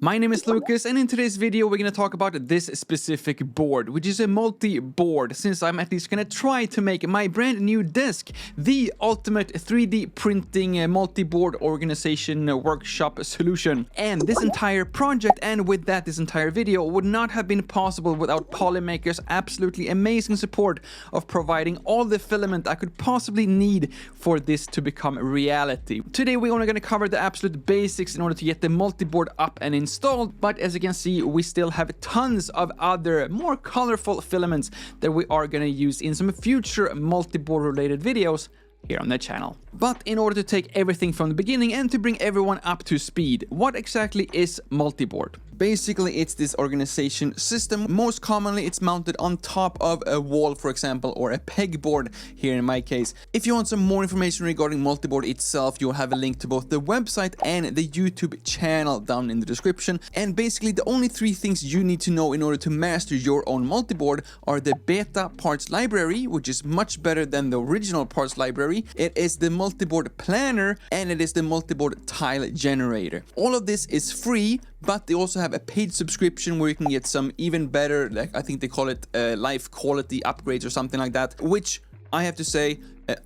My name is Lucas, and in today's video we're going to talk about this specific board, which is a multi-board, since I'm at least going to try to make my brand new desk the ultimate 3D printing multi-board organization workshop solution. And this entire project, and with that this entire video, would not have been possible without Polymaker's absolutely amazing support of providing all the filament I could possibly need for this to become reality. Today we're only going to cover the absolute basics in order to get the multi-board up and installed, but as you can see, we still have tons of other more colorful filaments that we are going to use in some future multi-board related videos here on the channel. But in order to take everything from the beginning and to bring everyone up to speed, what exactly is multi-board? Basically, it's this organization system. Most commonly, it's mounted on top of a wall, for example, or a pegboard here in my case. If you want some more information regarding multi-board itself, you'll have a link to both the website and the YouTube channel down in the description. And basically, the only three things you need to know in order to master your own multi-board are the Beta Parts Library, which is much better than the original parts library. It is the Multiboard Planner, and it is the Multiboard Tile Generator. All of this is free, but they also have a paid subscription where you can get some even better, like I think they call it life quality upgrades or something like that, which I have to say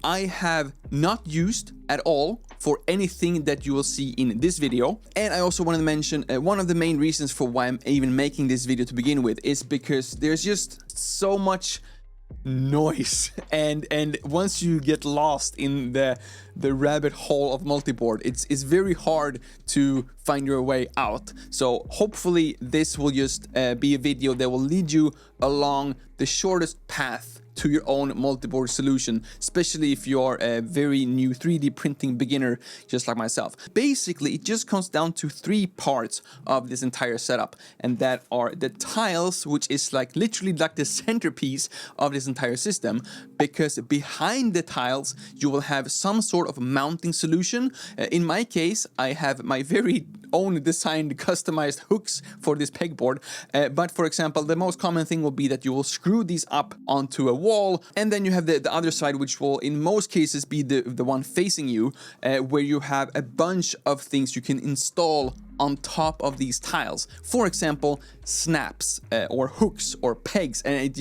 I have not used at all for anything that you will see in this video. And I also wanted to mention one of the main reasons for why I'm even making this video to begin with is because there's just so much noise, and once you get lost in the rabbit hole of multiboard, it's very hard to find your way out. So hopefully this will just be a video that will lead you along the shortest path to your own multiboard solution, especially if you're a very new 3D printing beginner just like myself. Basically, it just comes down to three parts of this entire setup, and that are the tiles, which is like literally like the centerpiece of this entire system, because behind the tiles you will have some sort of mounting solution. In my case, I have my very own designed customized hooks for this pegboard, but for example, the most common thing will be that you will screw these up onto a wall, and then you have the other side, which will in most cases be the one facing you, where you have a bunch of things you can install on top of these tiles. For example, snaps or hooks or pegs, and it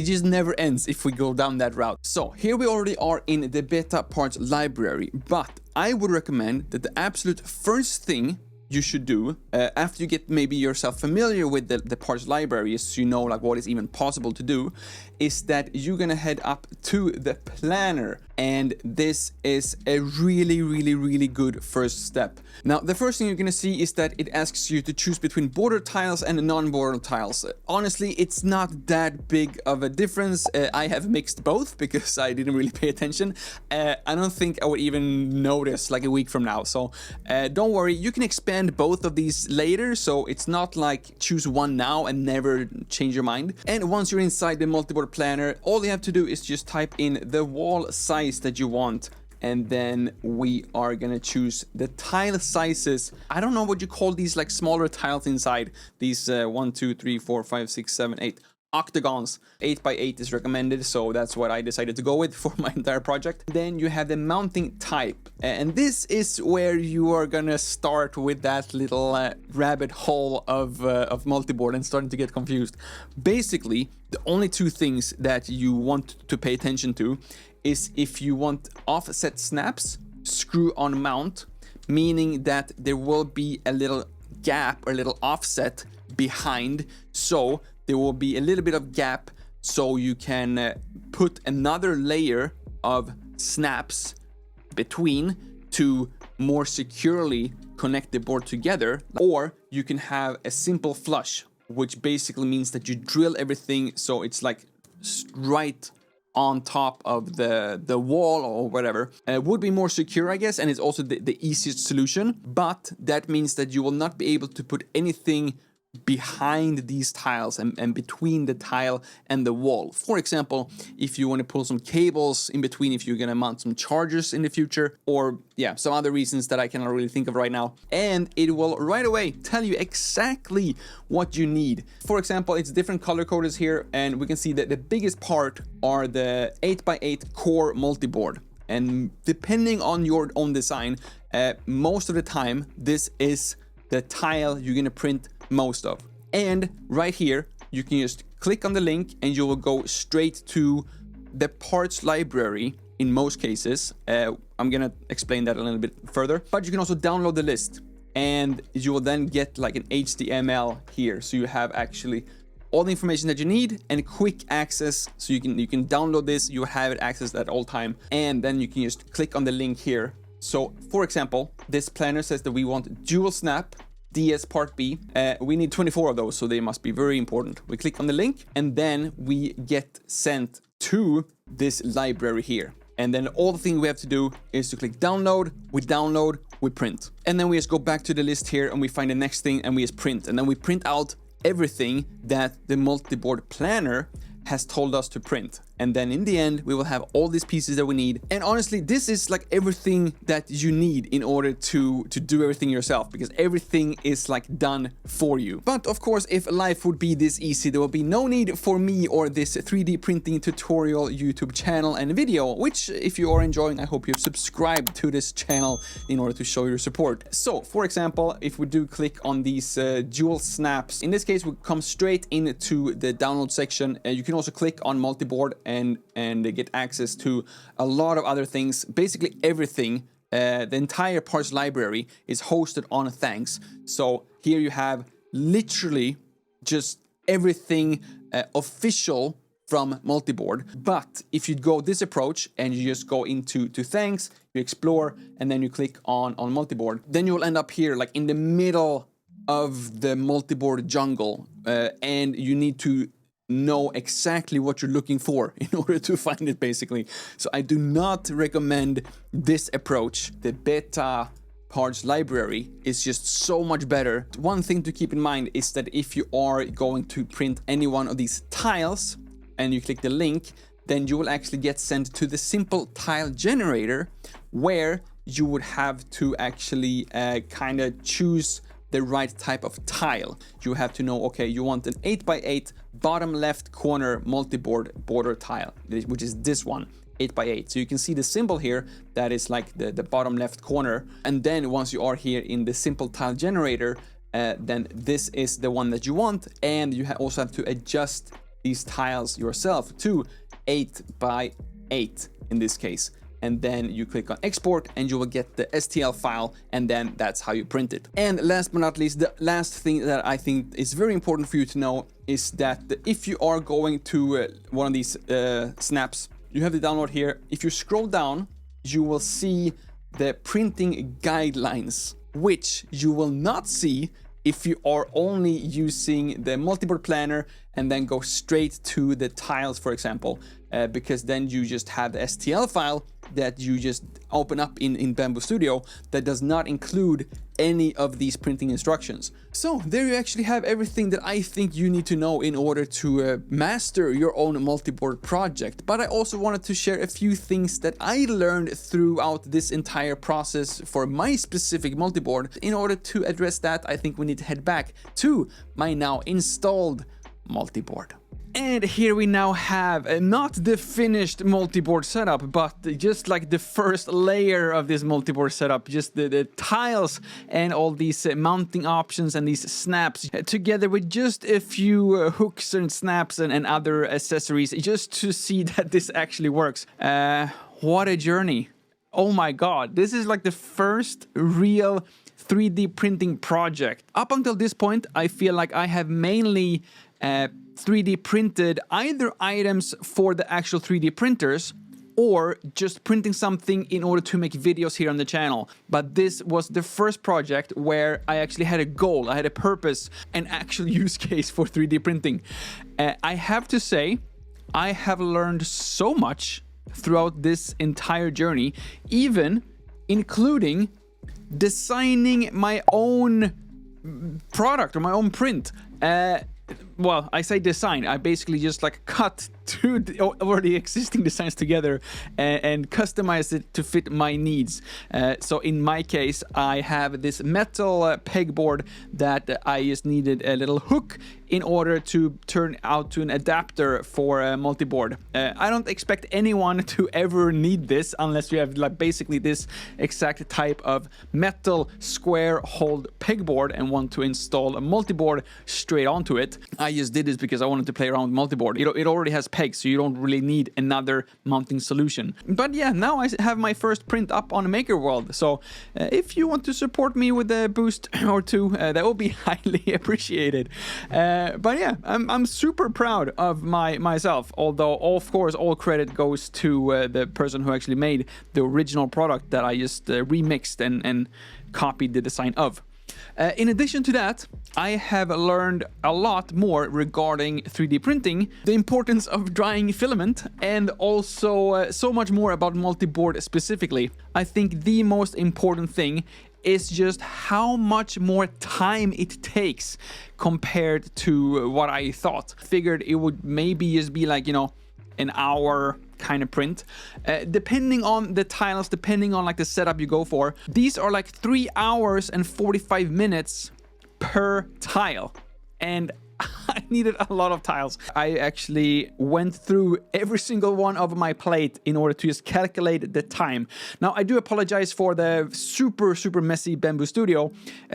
just never ends if we go down that route. So here we already are in the Beta Parts Library, but I would recommend that the absolute first thing you should do after you get maybe yourself familiar with the parts library, so you know like what is even possible to do, is that you're gonna head up to the planner, and this is a really good first step. Now the first thing you're gonna see is that it asks you to choose between border tiles and non-border tiles. Honestly, it's not that big of a difference. I have mixed both because I didn't really pay attention. I don't think I would even notice like a week from now, so don't worry, you can expand both of these later, so it's not like choose one now and never change your mind. And once you're inside the Multiboard Planner, all you have to do is just type in the wall size that you want, and then we are gonna choose the tile sizes. I don't know what you call these like smaller tiles inside these 1 2 3 4 5 6 7 8 octagons. 8 by 8 is recommended, so that's what I decided to go with for my entire project. Then you have the mounting type, and this is where you are gonna start with that little rabbit hole of multiboard and starting to get confused. Basically, the only two things that you want to pay attention to is if you want offset snaps, screw on mount, meaning that there will be a little gap or a little offset behind, so there will be a little bit of gap, so you can put another layer of snaps between to more securely connect the board together. Or you can have a simple flush, which basically means that you drill everything so it's like right on top of the wall or whatever. Would be more secure, I guess, and it's also the easiest solution, but that means that you will not be able to put anything behind these tiles and between the tile and the wall. For example, if you want to pull some cables in between, if you're going to mount some chargers in the future, or yeah, some other reasons that I cannot really think of right now. And it will right away tell you exactly what you need. For example, it's different color coders here, and we can see that the biggest part are the 8x8 core multiboard. And depending on your own design, most of the time this is the tile you're gonna print most of. And right here, you can just click on the link and you will go straight to the parts library in most cases. I'm gonna explain that a little bit further, but you can also download the list and you will then get like an HTML here. So you have actually all the information that you need and quick access. So you can download this, you have it accessed at all time, and then you can just click on the link here. So for example, this planner says that we want dual snap DS part B. We need 24 of those, so they must be very important. We click on the link and then we get sent to this library here. And then all the thing we have to do is to click download, we print. And then we just go back to the list here and we find the next thing and we just print. And then we print out everything that the Multiboard Planner has told us to print. And then in the end, we will have all these pieces that we need. And honestly, this is like everything that you need in order to do everything yourself, because everything is like done for you. But of course, if life would be this easy, there will be no need for me or this 3D printing tutorial YouTube channel and video, which if you are enjoying, I hope you've subscribed to this channel in order to show your support. So for example, if we do click on these dual snaps, in this case, we come straight into the download section. You can also click on Multiboard and get access to a lot of other things. Basically everything, the entire parts library is hosted on Thanks. So here you have literally just everything official from Multiboard. But if you go this approach and you just go into Thanks, you explore, and then you click on Multiboard, then you will end up here like in the middle of the Multiboard jungle, and you need to know exactly what you're looking for in order to find it, basically. So I do not recommend this approach. The beta parts library is just so much better. One thing to keep in mind is that if you are going to print any one of these tiles and you click the link, then you will actually get sent to the simple tile generator, where you would have to actually kind of choose the right type of tile. You have to know, okay, you want an 8x8 bottom left corner multi-board border tile, which is this one, 8x8. So you can see the symbol here, that is like the bottom left corner. And then once you are here in the simple tile generator, then this is the one that you want. And you also have to adjust these tiles yourself to 8x8 in this case. And then you click on export and you will get the STL file, and then that's how you print it. And last but not least, the last thing that I think is very important for you to know is that if you are going to one of these snaps, you have the download here. If you scroll down, you will see the printing guidelines, which you will not see if you are only using the Multiboard Planner and then go straight to the tiles, for example, because then you just have the STL file that you just open up in Bamboo Studio that does not include any of these printing instructions. So there you actually have everything that I think you need to know in order to master your own multiboard project. But I also wanted to share a few things that I learned throughout this entire process for my specific multiboard. In order to address that, I think we need to head back to my now installed multiboard. And here we now have not the finished multiboard setup, but just like the first layer of this multiboard setup, just the tiles and all these mounting options and these snaps, together with just a few hooks and snaps and other accessories, just to see that this actually works. What a journey. Oh my god, this is like the first real 3D printing project. Up until this point, I feel like I have mainly 3D printed either items for the actual 3D printers or just printing something in order to make videos here on the channel. But this was the first project where I actually had a goal, I had a purpose, an actual use case for 3D printing. I have to say, I have learned so much throughout this entire journey, even including designing my own product or my own print. Well, I say design, I basically just like cut two already existing designs together and customize it to fit my needs. So in my case, I have this metal pegboard that I just needed a little hook in order to turn out to an adapter for a multiboard. I don't expect anyone to ever need this unless you have like basically this exact type of metal square hold pegboard and want to install a multiboard straight onto it. I just did this because I wanted to play around with multiboard. It already has pegs, so you don't really need another mounting solution. But yeah, now I have my first print up on MakerWorld. So if you want to support me with a boost or two, that will be highly appreciated. But yeah, I'm super proud of myself, although of course all credit goes to the person who actually made the original product that I just remixed and copied the design of. In addition to that, I have learned a lot more regarding 3D printing, the importance of drying filament, and also so much more about multiboard specifically. I think the most important thing is just how much more time it takes compared to what I thought. Figured it would maybe just be like, you know, an hour kind of print. Depending on the tiles, depending on like the setup you go for, these are like 3 hours and 45 minutes per tile. And I needed a lot of tiles. I actually went through every single one of my plate in order to just calculate the time. Now, I do apologize for the super messy Bamboo Studio.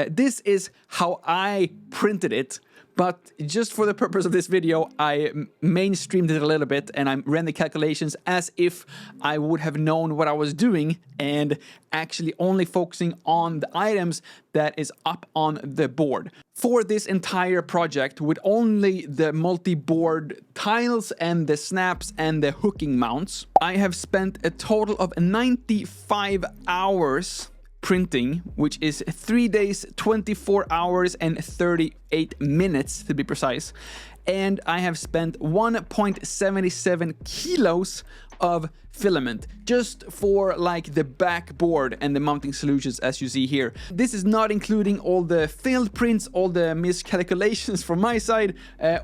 This is how I printed it. But just for the purpose of this video, I mainstreamed it a little bit and I ran the calculations as if I would have known what I was doing and actually only focusing on the items that is up on the board. For this entire project, with only the multi-board tiles and the snaps and the hooking mounts, I have spent a total of 95 hours printing, which is 3 days, 24 hours and 38 minutes to be precise. And I have spent 1.77 kilos of filament just for like the backboard and the mounting solutions, as you see here. This is not including all the failed prints, all the miscalculations from my side,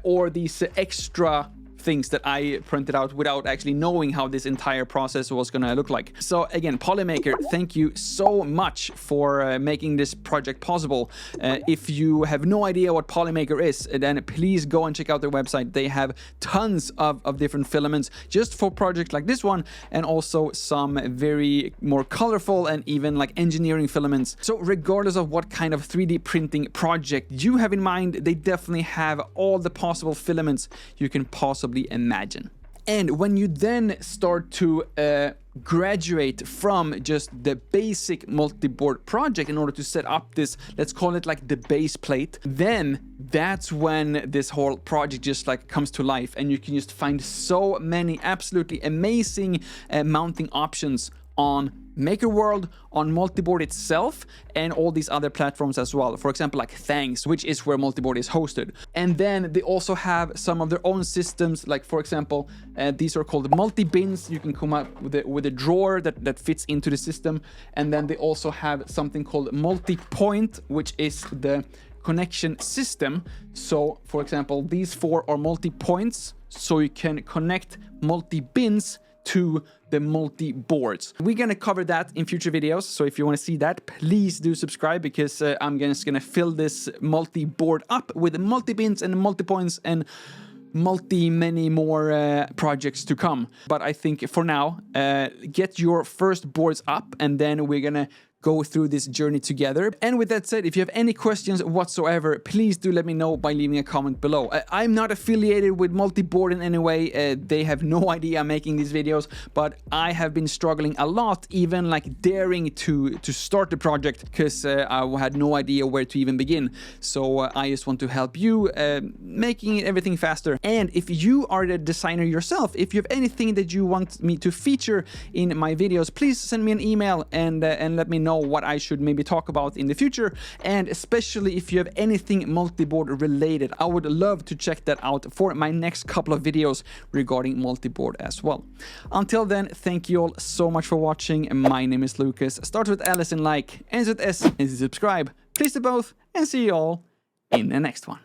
or these extra things that I printed out without actually knowing how this entire process was gonna look like. So again, Polymaker, thank you so much for making this project possible. If you have no idea what Polymaker is, then please go and check out their website. They have tons of different filaments just for projects like this one, and also some very more colorful and even like engineering filaments. So regardless of what kind of 3D printing project you have in mind, they definitely have all the possible filaments you can possibly imagine. And when you then start to graduate from just the basic multi-board project in order to set up this, let's call it like the base plate, then that's when this whole project just like comes to life, and you can just find so many absolutely amazing mounting options on MakerWorld, on Multiboard itself, and all these other platforms as well. For example, like Thanks, which is where Multiboard is hosted. And then they also have some of their own systems, like for example, these are called multi-bins. You can come up with a drawer that fits into the system. And then they also have something called Multipoint, which is the connection system. So for example, these 4 are multi-points, so you can connect multi-bins to the multi-boards. We're gonna cover that in future videos, so if you want to see that, please do subscribe, because I'm just gonna fill this multi-board up with multi-bins and multi-points and many more projects to come. But I think for now, get your first boards up, and then we're gonna go through this journey together. And with that said, if you have any questions whatsoever, please do let me know by leaving a comment below. I'm not affiliated with Multiboard in any way. They have no idea I'm making these videos, but I have been struggling a lot, even like daring to start the project, because I had no idea where to even begin. So I just want to help you making everything faster. And if you are the designer yourself, if you have anything that you want me to feature in my videos, please send me an email and let me know what I should maybe talk about in the future. And especially if you have anything multiboard related, I would love to check that out for my next couple of videos regarding multiboard as well. Until then, thank you all so much for watching. My name is Lucas. Start with L as in like, ends with S as in subscribe. Please do both, and see you all in the next one.